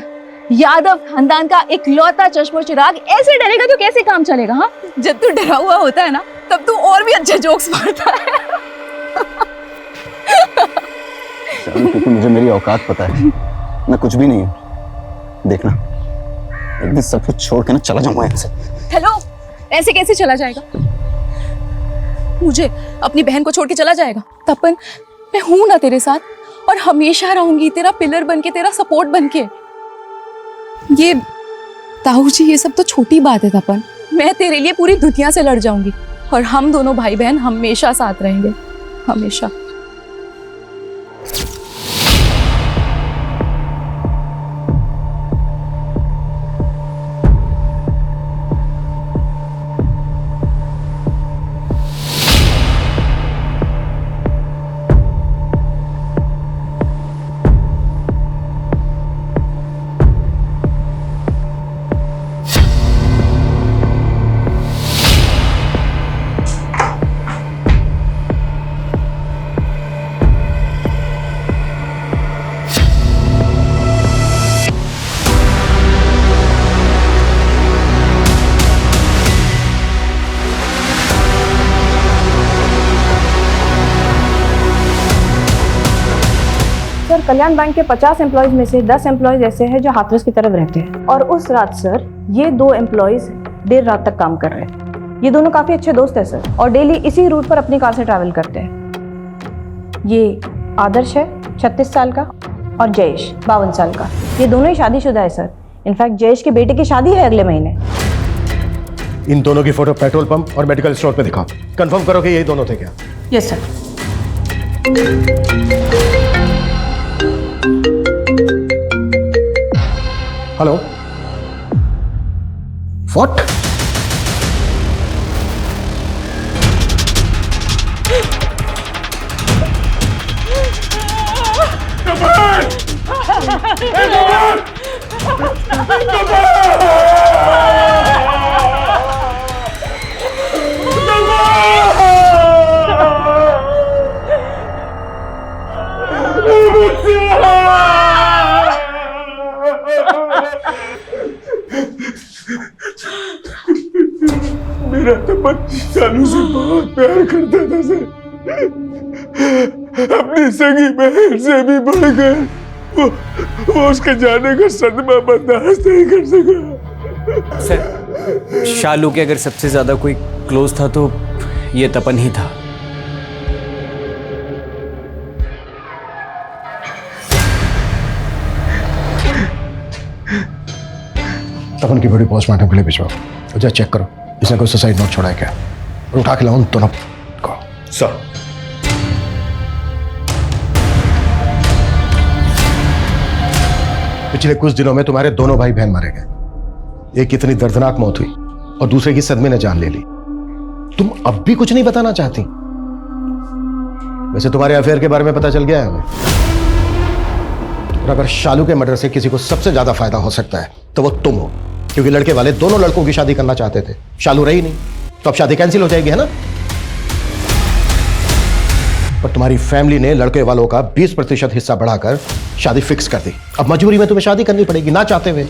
यादव खानदान का इकलौता चश्मो चिराग ऐसे डरेगा तो कैसे काम चलेगा? हाँ, जब तू डरा हुआ होता है ना तब तू और भी अच्छे जोक्स मारता है। शालू क्योंकि मुझे मेरी औकात पता है, मैं कुछ भी नहीं हूँ। देखना एक दिन सब कुछ छोड़ के ना चला जाऊंगा यहाँ से। हेलो, ऐसे कैसे चला जाएगा? मुझे अपनी बहन को छोड़ के चला जाएगा? तपन मैं हूं ना तेरे साथ, और हमेशा रहूंगी तेरा पिलर बनके, तेरा सपोर्ट बनके। ये ताऊ जी ये सब तो छोटी बात है तपन, मैं तेरे लिए पूरी दुनिया से लड़ जाऊंगी, और हम दोनों भाई बहन हमेशा साथ रहेंगे, हमेशा। सर कल्याण बैंक के 50 एम्प्लॉयज में से 10 एम्प्लॉयज ऐसे हैं जो हाथरस की तरफ रहते हैं और उस रात सर ये 2 एम्प्लॉयज देर रात तक काम कर रहे हैं। ये दोनों काफी अच्छे दोस्त हैं सर और डेली इसी रूट पर अपनी कार से ट्रैवल करते हैं। ये आदर्श है 36 साल का और जयेश 52 साल का। ये दोनों ही शादीशुदा है सर। इनफैक्ट जयेश के बेटे की शादी है अगले महीने। इन दोनों की फोटो पेट्रोल पंप और मेडिकल स्टोर पे दिखाओ, कंफर्म करो कि यही दोनों थे क्या। Yes sir. Hello, what? मेरा तपन शालू से बहुत प्यार करता था सर, अपनी सगी बहन से भी बढ़कर वो उसके जाने का सदमा बर्दाश्त नहीं कर सका। सर शालू के अगर सबसे ज्यादा कोई क्लोज था तो ये तपन ही था। तपन की बॉडी पोस्टमार्टम के लिए भिजवाओ, मुझे चेक करो इसने कोई सुसाइड नोट छोड़ा है क्या, और उठा के लाओ उन दोनों को। सर पिछले कुछ दिनों में तुम्हारे दोनों भाई बहन मारे गए। एक इतनी दर्दनाक मौत हुई और दूसरे की सदमे ने जान ले ली। तुम अब भी कुछ नहीं बताना चाहती? वैसे तुम्हारे अफेयर के बारे में पता चल गया है हमें, और अगर शालू के मर्डर से किसी को सबसे ज्यादा फायदा हो सकता है तो वो तुम हो, क्योंकि लड़के वाले दोनों लड़कों की शादी करना चाहते थे। शालू रही नहीं तो अब शादी कैंसिल हो जाएगी, है ना? पर तुम्हारी फैमिली ने लड़के वालों का 20% हिस्सा बढ़ाकर शादी फिक्स कर दी। अब मजबूरी में तुम्हें शादी करनी पड़ेगी, ना चाहते हुए,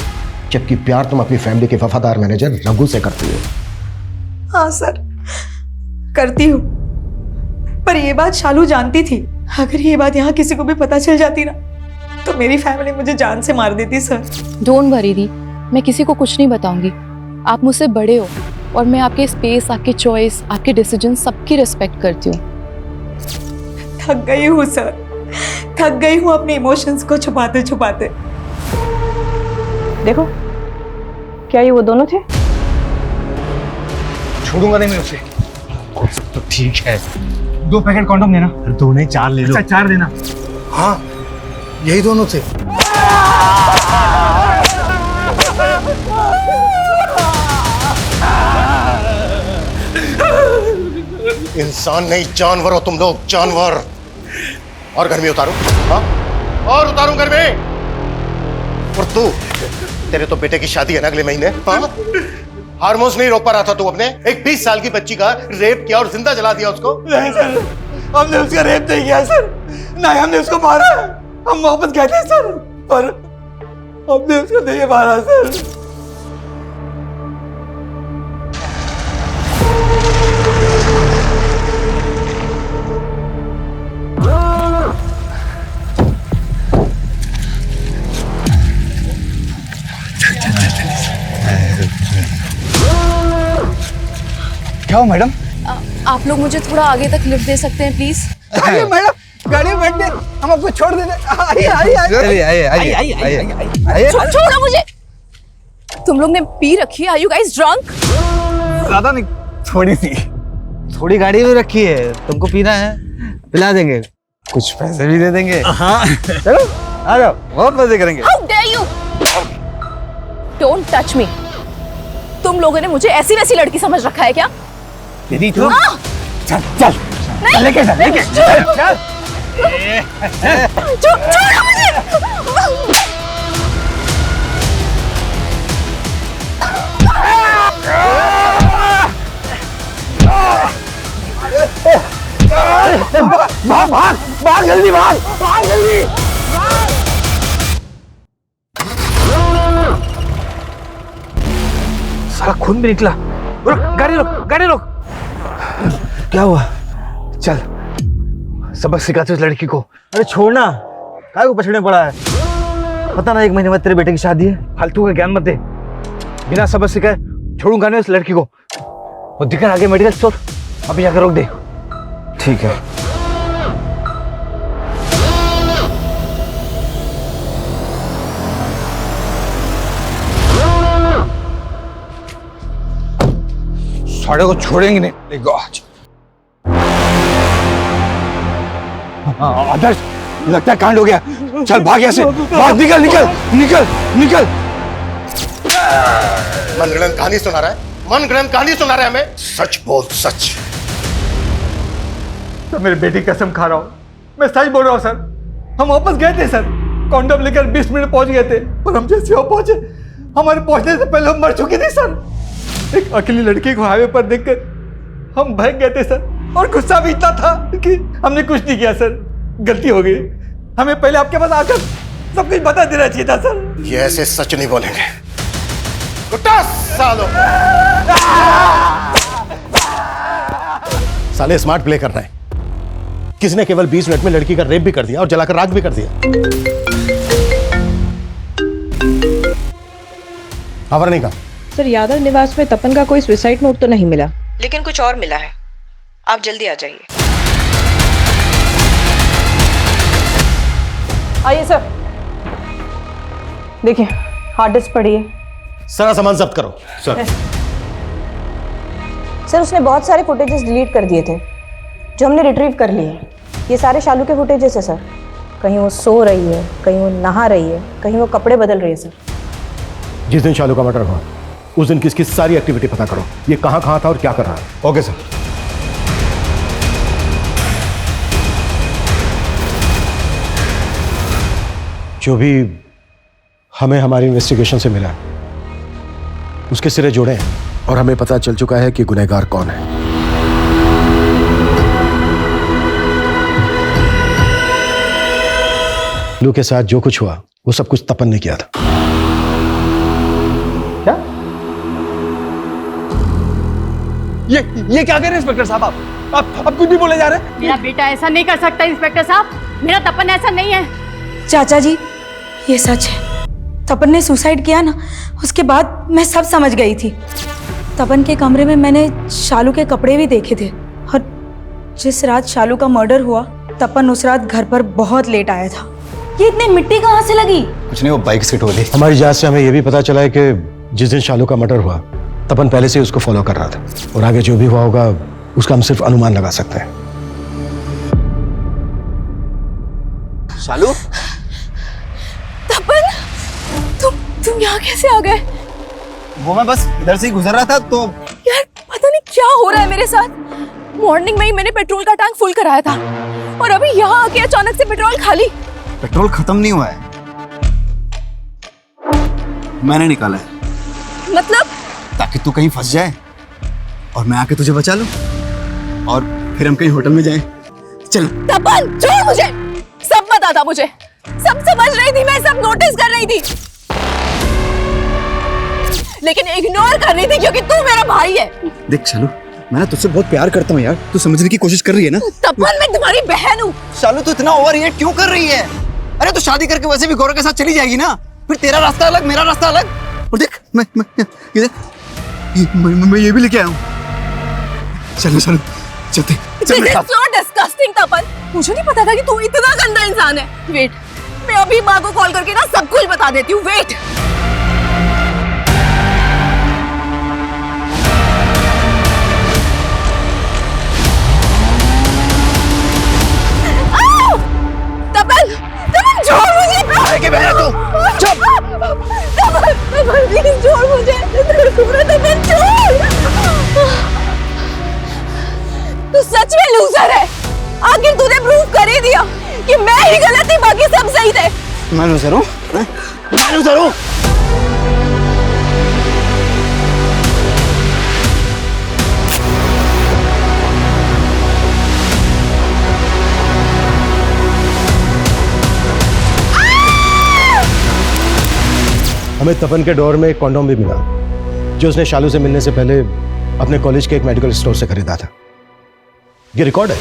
जबकि प्यार तुम अपनी फैमिली के वफादार मैनेजर रघु से करती हो। हाँ सर, करती हूँ, पर ये बात शालू जानती थी। अगर ये बात यहाँ किसी को भी पता चल जाती ना तो मेरी फैमिली मुझे जान से मार देती सर। डोंट वरी दी, मैं किसी को कुछ नहीं बताऊंगी। आप मुझसे बड़े हो और मैं आपके स्पेस, आपकी चॉइस, आपके डिसीजन सबकी रिस्पेक्ट करती हूँ। थक गई हूँ सर, थक गई हूँ अपने इमोशंस को छुपाते छुपाते। देखो, क्या ये वो दोनों थे? छोड़ूंगा नहीं मैं उसे। तो ठीक है, 2 पैकेट कॉन्डोम देना। 2 नहीं 4 ले लो। अच्छा 4 देना। हाँ यही दोनों थे। इंसान नहीं जानवर हो तुम लोग, जानवर। और घर में उतारूं? हाँ, और उतारूं घर में? और तू, तेरे तो बेटे की शादी है ना अगले महीने। हाँ, हार्मोन्स नहीं रोक पा रहा था तू अपने? एक 20 साल की बच्ची का रेप किया और जिंदा जला दिया उसको। नहीं सर, हमने उसका रेप नहीं किया सर, नहीं हमने उसको मारा। हम मोहब्बत कहते हैं सर, पर हमने उसको नहीं मारा सर। क्या हो मैडम? आप लोग मुझे थोड़ा आगे तक लिफ्ट दे सकते हैं प्लीज? मैडम गाड़ी में बैठने, हम आपको छोड़ देते। आइए। छोड़ो मुझे। तुम लोग ने पी रखी है? Are you guys drunk? ज्यादा नहीं, थोड़ी सी। थोड़ी गाड़ी में रखी है, तुमको पीना है पिला देंगे, कुछ पैसे भी दे देंगे। हाँ चलो आ जाओ, बहुत मजे करेंगे। How dare you? Don't touch me. तुम लोगों ने मुझे ऐसी वैसी लड़की समझ रखा है क्या? दीदी तू चल चल लेके चल, लेके चल। छोड़ो मुझे। भाग भाग भाग जल्दी, भाग भाग जल्दी। साला खून भी निकला। रुक, गाड़ी रोक, गाड़ी रोक। क्या हुआ? चल सबक सिखाते उस लड़की को। अरे छोड़ना, काय को पछड़े पड़ा है? पता ना 1 महीने बाद तेरे बेटे की शादी है। फालतू का ज्ञान मत दे। बिना सबक सिखाए छोड़ूंगा नहीं उस लड़की को। वो दिखा आगे मेडिकल स्टोर, अभी जाकर रोक दे। ठीक है। साढ़े को छोड़ेंगे नहीं। गॉड। आदर्श, लगता है कांड हो गया। चल भाग यहाँ से, भाग, निकल निकल निकल निकल। मनगढ़ंत कहानी सुना रहा है, मनगढ़ंत कहानी सुना रहा है हमें। सच बोल, सच। तो मेरे बेटी कसम खा रहा हूँ, मैं सच बोल रहा हूँ सर। हम वापस गए थे सर, कॉन्डम लेकर 20 मिनट पहुंच गए थे, और हम जैसे वहां पहुंचे, हमारे पहुंचने से पहले हम मर चुके थे सर। एक अकेली लड़की को हाईवे पर देखकर हम भाग गए थे सर, और गुस्सा भी इतना था कि हमने कुछ नहीं किया सर। गलती हो गई, हमें पहले आपके पास आकर सब कुछ बता देना चाहिए था सर। ये ऐसे सच नहीं बोलेंगे। कुत्ता सालो। साले स्मार्ट प्ले कर रहे हैं। किसने केवल 20 मिनट में लड़की का रेप भी कर दिया और जलाकर राख भी कर दिया। खबर नहीं कहा सर, यादव निवास में तपन का कोई सुसाइड नोट तो नहीं मिला, लेकिन कुछ और मिला है। आप जल्दी आ जाइए। आइए सर। देखिए, हार्ड डिस्क पड़ी है। सारा सामान जब्त करो सर। सर, उसने बहुत सारे फुटेजेस डिलीट कर दिए थे जो हमने रिट्रीव कर लिए हैं। ये सारे शालू के फुटेजेस है सर। कहीं वो सो रही है, कहीं वो नहा रही है, कहीं वो कपड़े बदल रही है सर। जिस दिन शालू का मर्डर हुआ उस दिन किसकी सारी एक्टिविटी पता करो, ये कहां था और क्या कर रहा है। Okay sir. जो भी हमें हमारी इन्वेस्टिगेशन से मिला उसके सिरे जोड़े हैं और हमें पता चल चुका है कि गुनहगार कौन है। लू के साथ जो कुछ हुआ वो सब कुछ तपन ने किया था। क्या? ये क्या कह रहे हैं इंस्पेक्टर साहब? आप कुछ भी बोले जा रहे हैं। मेरा बेटा ऐसा नहीं कर सकता इंस्पेक्टर साहब। मेरा तपन ऐसा नहीं है। चाचा जी, ये सच है। तपन ने सुसाइड किया ना, उसके बाद मैं सब समझ गई थी। तपन के कमरे में मैंने शालू के कपड़े भी देखे थे, और जिस रात शालू का मर्डर हुआ तपन उस रात घर पर बहुत लेट आया था। ये इतनी मिट्टी कहाँ से लगी? कुछ नहीं, वो बाइक से टोली। हमारी जांच से हमें यह भी पता चला है कि जिस दिन शालू का मर्डर हुआ तपन पहले से उसको फॉलो कर रहा था, और आगे जो भी हुआ होगा उसका हम सिर्फ अनुमान लगा सकते हैं। शालू, तपन, तुम यहाँ कैसे आ गए? वो मैं बस इधर से ही गुजर रहा था तो। यार पता नहीं क्या हो रहा है मेरे साथ। मॉर्निंग में ही मैंने पेट्रोल का टैंक फुल कराया था, और अभी यहाँ आके अचानक से पेट्रोल खाली। पेट्रोल खत्म नहीं हुआ है, मैंने निकाला है। मतलब? ताकि तू कहीं फंस जाए और मैं आके तुझे बचा लूं, और फिर हम कहीं होटल में जाएं। चल। तपन, छोड़ मुझे। सब पता था मुझे, सब समझ रही थी मैं, सब नोटिस कर रही थी, लेकिन इग्नोर कर रही थी क्योंकि तू मेरा भाई है। देख शालू, मैं ना तुझसे बहुत प्यार करता हूँ यार, तू समझने की कोशिश कर रही है ना। तपन, मैं तुम्हारी बहन हूँ। शालू, तू इतना ओवर रिएक्ट क्यों कर रही है? अरे तो शादी करके वैसे भी गौरव के साथ चली जाएगी ना, फिर तेरा रास्ता अलग, मेरा रास्ता अलग। और देख मैं ये भी लेके आया हूँ। चलो चलो चलते। This is so disgusting, तपन। मुझे नहीं पता था कि तू इतना गंदा इंसान है। वेट, मैं अभी माँ को कॉल करके ना सब कुछ बता देती हूँ। वेट। तपन, तपन छोड़ मुझे। के बेटा तू चुप। तपन, तपन प्लीज छोड़ मुझे। तपन छोड़। तू सच में लूजर है। आखिर तूने प्रूव कर ही दिया कि मैं ही गलत थी, बाकी सब सही थे। मैं लूजर हूँ? मैं लूजर हूँ? हमें तपन के डोर में एक कॉन्डोम भी मिला जो उसने शालू से मिलने से पहले अपने कॉलेज के एक मेडिकल स्टोर से खरीदा था। ये रिकॉर्ड है।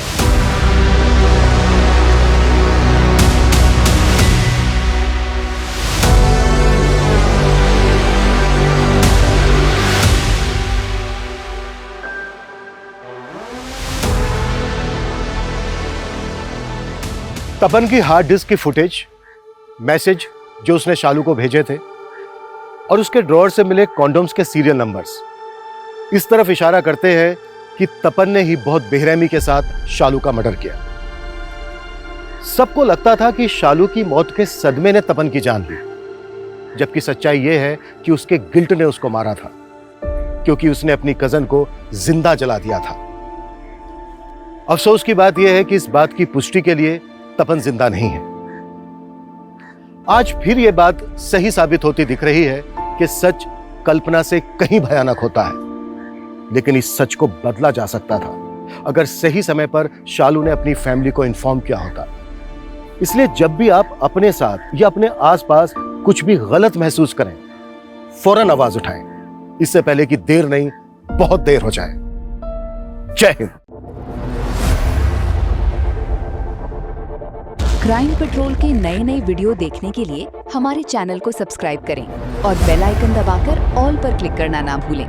तपन की हार्ड डिस्क की फुटेज, मैसेज जो उसने शालू को भेजे थे और उसके ड्रॉअर से मिले कॉन्डोम्स के सीरियल नंबर्स इस तरफ इशारा करते हैं कि तपन ने ही बहुत बेरहमी के साथ शालू का मर्डर किया। सबको लगता था कि शालू की मौत के सदमे ने तपन की जान ली, जबकि सच्चाई यह है कि उसके गिल्ट ने उसको मारा था, क्योंकि उसने अपनी कजन को जिंदा जला दिया था। अफसोस की बात यह है कि इस बात की पुष्टि के लिए तपन जिंदा नहीं है। आज फिर यह बात सही साबित होती दिख रही है कि सच कल्पना से कहीं भयानक होता है, लेकिन इस सच को बदला जा सकता था अगर सही समय पर शालू ने अपनी फैमिली को इन्फॉर्म किया होता। इसलिए जब भी आप अपने साथ या अपने आसपास कुछ भी गलत महसूस करें, फौरन आवाज उठाएं, इससे पहले कि देर नहीं बहुत देर हो जाए। जय हिंद। क्राइम पेट्रोल के नए वीडियो देखने के लिए हमारे चैनल को सब्सक्राइब करें और बेल आइकन दबाकर ऑल पर क्लिक करना ना भूलें।